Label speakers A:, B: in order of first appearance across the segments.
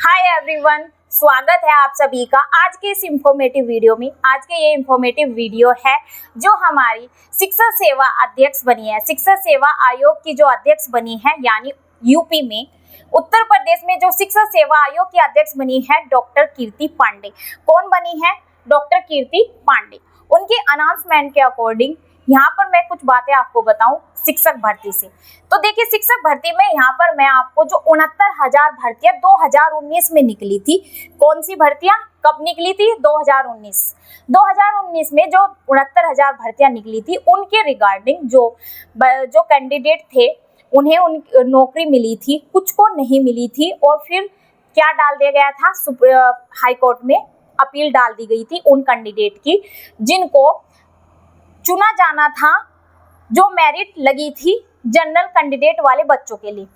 A: Hi everyone, स्वागत है आप सभी का आज के इस इंफॉर्मेटिव वीडियो में। आज के ये इंफॉर्मेटिव वीडियो है जो हमारी शिक्षा सेवा अध्यक्ष बनी है, शिक्षा सेवा आयोग की जो अध्यक्ष बनी है, यानी यूपी में उत्तर प्रदेश में जो शिक्षा सेवा आयोग की अध्यक्ष बनी है डॉक्टर कीर्ति पांडे। कौन बनी है? डॉक्टर कीर्ति पांडे। उनके अनाउंसमेंट के अकॉर्डिंग यहाँ पर मैं कुछ बातें आपको बताऊं शिक्षक भर्ती से। तो देखिए, शिक्षक भर्ती में यहाँ पर मैं आपको जो 69,000 भर्तियां 2019 में निकली थी, कौन सी भर्तियां कब निकली थी? 2019 में जो 69,000 भर्तियां निकली थी, उनके रिगार्डिंग जो कैंडिडेट थे उन्हें नौकरी मिली थी, कुछ को नहीं मिली थी। और फिर क्या डाल दिया गया था? हाई कोर्ट में अपील डाल दी गई थी उन कैंडिडेट की जिनको चुना जाना था, जो मेरिट लगी थी जनरल कैंडिडेट वाले बच्चों के लिए।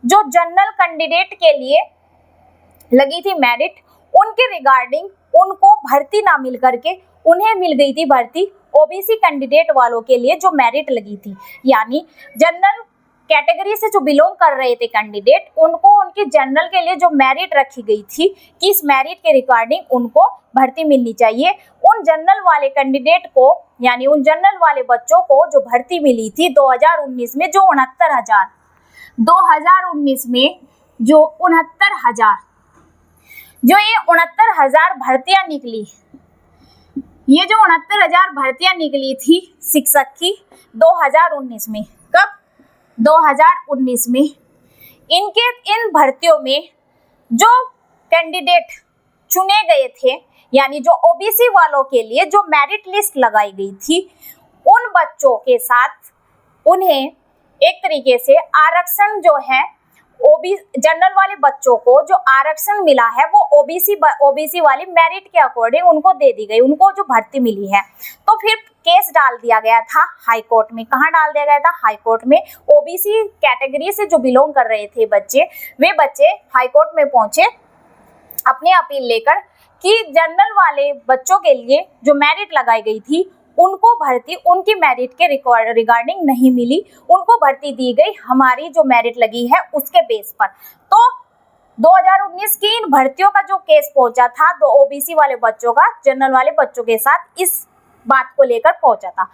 A: जो जनरल कैंडिडेट के लिए लगी थी मेरिट, उनके रिगार्डिंग उनको भर्ती ना मिल करके उन्हें मिल गई थी भर्ती ओबीसी कैंडिडेट वालों के लिए जो मेरिट लगी थी। यानी जनरल कैटेगरी से जो बिलोंग कर रहे थे कैंडिडेट, उनको उनके जनरल के लिए जो मेरिट रखी गई थी कि इस मेरिट के रिगार्डिंग उनको भर्ती मिलनी चाहिए, उन जनरल वाले कैंडिडेट को, यानी उन जनरल वाले बच्चों को जो भर्ती मिली थी 2019 में, जो 69,000 2019 में जो 69,000 जो ये 69,000 भर्तियां निकली, ये जो 69,000 भर्तियां निकली थी शिक्षक की 2019 में। कब? 2019 में। इन भर्तियों में जो कैंडिडेट चुने गए थे, यानी जो ओबीसी वालों के लिए जो मेरिट लिस्ट लगाई गई थी, उन बच्चों के साथ उन्हें एक तरीके से आरक्षण जो है जनरल वाले बच्चों को जो आरक्षण मिला है वो ओबीसी वाली मेरिट के अकॉर्डिंग उनको दे दी गई, उनको जो भर्ती मिली है। तो फिर केस डाल दिया गया था हाई कोर्ट में। कहाँ डाल दिया गया था? हाई कोर्ट में। ओबीसी कैटेगरी से जो बिलोंग कर रहे थे बच्चे, वे बच्चे हाई कोर्ट में पहुंचे अपनी अपील लेकर कि जनरल वाले बच्चों के लिए जो मेरिट लगाई गई थी उनको भर्ती उनकी मेरिट के रिगार्डिंग नहीं मिली, उनको भर्ती दी गई हमारी जो मेरिट लगी है उसके बेस पर। तो 2019 की इन भर्तियों का जो केस पहुंचा था, तो ओबीसी वाले बच्चों का जनरल वाले बच्चों के साथ इस बात को लेकर पहुंचा था।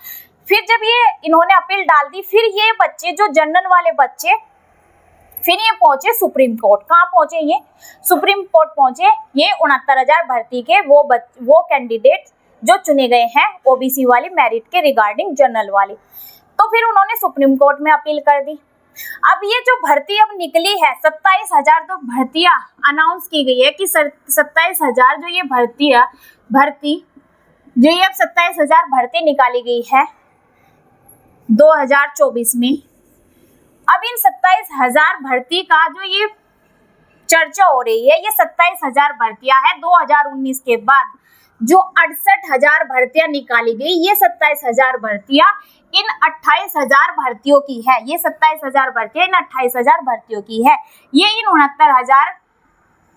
A: फिर जब ये इन्होंने अपील डाल दी, फिर ये बच्चे जो जनरल वाले बच्चे फिर ये पहुंचे सुप्रीम कोर्ट। कहाँ पहुंचे? ये सुप्रीम कोर्ट पहुंचे। ये 69,000 भर्ती के वो कैंडिडेट जो चुने गए हैं ओबीसी वाली मेरिट के रिगार्डिंग जनरल वाली, तो फिर उन्होंने सुप्रीम कोर्ट में अपील कर दी। अब ये जो भर्ती अब निकली है 27,000 तो भर्तियां अनाउंस की गई है कि 27,000 जो ये भर्ती जो ये अब 27,000 भर्ती निकाली गई है 2024 में। अब इन 27,000 भर्ती का जो ये चर्चा हो रही है, ये 27,000 भर्तियां है 2019 के बाद जो 68,000 भर्तियां निकाली गई। ये 27,000 भर्तियां इन 28,000 भर्तियों की है। ये 27,000 भर्तियां इन 28,000 भर्तियों की है। ये इन 69,000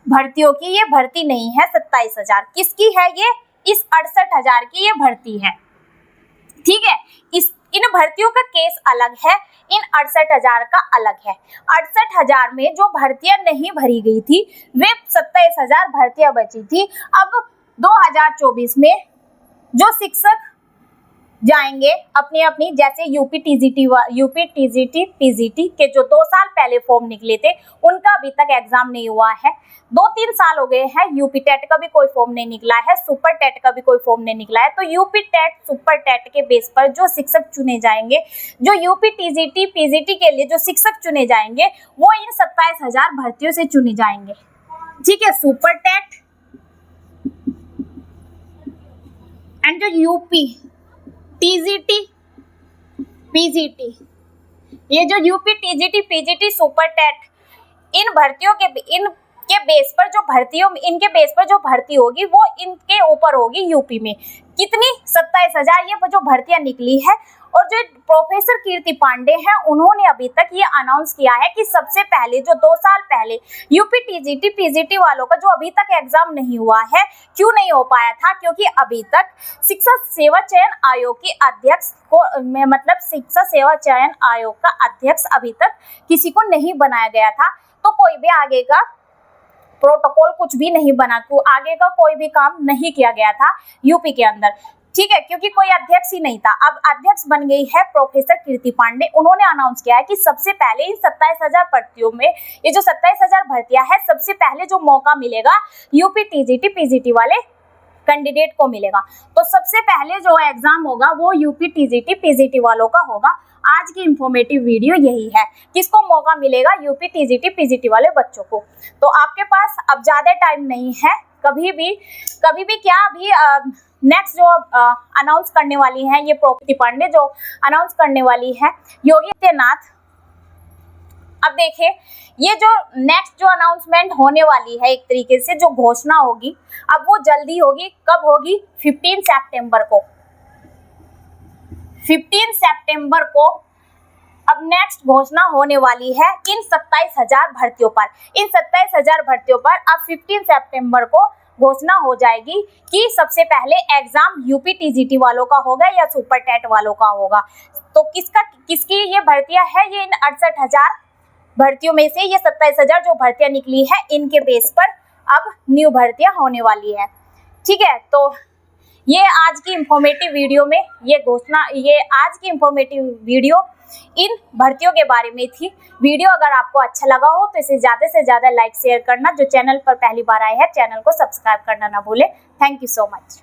A: भर्तियों की ये भर्ती नहीं है। 27,000 किसकी है? ये इस 68,000 की ये भर्ती है। ठीक है, इन भर्तियों का केस अलग है, इन 68,000 का अलग है। 68,000 में जो भर्तियां नहीं भरी गई थी, वे 27,000 भर्तियां बची थी। अब 2024 में जो शिक्षक जाएंगे अपनी अपनी, जैसे यूपी टीजीटी पीजीटी के जो 2 साल पहले फॉर्म निकले थे, उनका अभी तक एग्जाम नहीं हुआ है। 2-3 साल हो गए हैं, यूपी टेट का भी कोई फॉर्म नहीं निकला है, सुपर टेट का भी कोई फॉर्म नहीं निकला है। तो यूपी टेट सुपर टेट के बेस पर जो शिक्षक चुने जाएंगे, जो यूपी टीजीटी पीजीटी के लिए जो शिक्षक चुने जाएंगे, वो इन 27,000 भर्तियों से चुने जाएंगे। ठीक है, सुपर टेट एंड जो यूपी टीजीटी पीजीटी, ये जो UP TGT PGT super TET, इन भर्तियों के इनके बेस पर जो इनके बेस पर जो भर्ती होगी वो इनके ऊपर होगी यूपी में। कितनी? 27,000 ये जो भर्तियां निकली है। और जो प्रोफेसर कीर्ति पांडे हैं, उन्होंने अभी तक ये अनाउंस किया है कि सबसे पहले जो 2 साल पहले यूपी टीजीटी पीजीटी वालों का जो अभी तक एग्जाम नहीं हुआ है, क्यों नहीं हो पाया था? क्योंकि अभी तक शिक्षा सेवा चयन आयोग की अध्यक्ष को मतलब शिक्षा सेवा चयन आयोग का अध्यक्ष अभी तक किसी को नहीं बनाया गया था। तो कोई भी आगे का प्रोटोकॉल कुछ भी नहीं बना, तो आगे का कोई भी काम नहीं किया गया था यूपी के अंदर, ठीक है, क्योंकि कोई अध्यक्ष ही नहीं था। अब अध्यक्ष बन गई है प्रोफेसर कीर्ति पांडे। उन्होंने अनाउंस किया है कि सबसे पहले इन 27,000 भर्तियों में, ये जो 27,000 भर्तियां है, सबसे पहले जो मौका मिलेगा यूपी टीजीटी पीजीटी वाले कैंडिडेट को मिलेगा। तो सबसे पहले जो एग्जाम होगा वो यूपी टीजीटी पीजीटी वालों का होगा। आज की इंफॉर्मेटिव वीडियो यही है, किसको मौका मिलेगा, यूपी टीजीटी पीजीटी वाले बच्चों को। तो आपके पास अब ज्यादा टाइम नहीं है, कभी भी क्या अभी नेक्स्ट जो अनाउंस करने वाली है ये कीर्ति पांडे जो अनाउंस करने वाली है योगी आदित्यनाथ। अब देखिए ये जो नेक्स्ट जो अनाउंसमेंट होने वाली है, एक तरीके से जो घोषणा होगी, अब वो जल्दी होगी। कब होगी? 15 सितंबर को। 15 सितंबर को अब नेक्स्ट घोषणा होने वाली है इन 27,000 भर्तियों पर। इन 27,000 भर्तियों पर अब 15 सितंबर को घोषणा हो जाएगी कि सबसे पहले एग्जाम यूपी टीजीटी वालों का होगा या सुपर टेट वालों का होगा। तो किसकी ये भर्तियां है, ये इन 68,000 भर्तियों में से ये 27,000 जो भर्तियां निकली है, इनके बेस पर अब न्यू भर्तियां होने वाली है, ठीक है। तो ये आज की इंफॉर्मेटिव वीडियो में ये आज की इंफॉर्मेटिव वीडियो इन भर्तियों के बारे में थी। वीडियो अगर आपको अच्छा लगा हो तो इसे ज़्यादा से ज़्यादा लाइक शेयर करना। जो चैनल पर पहली बार आए हैं, चैनल को सब्सक्राइब करना ना भूलें। Thank you so much.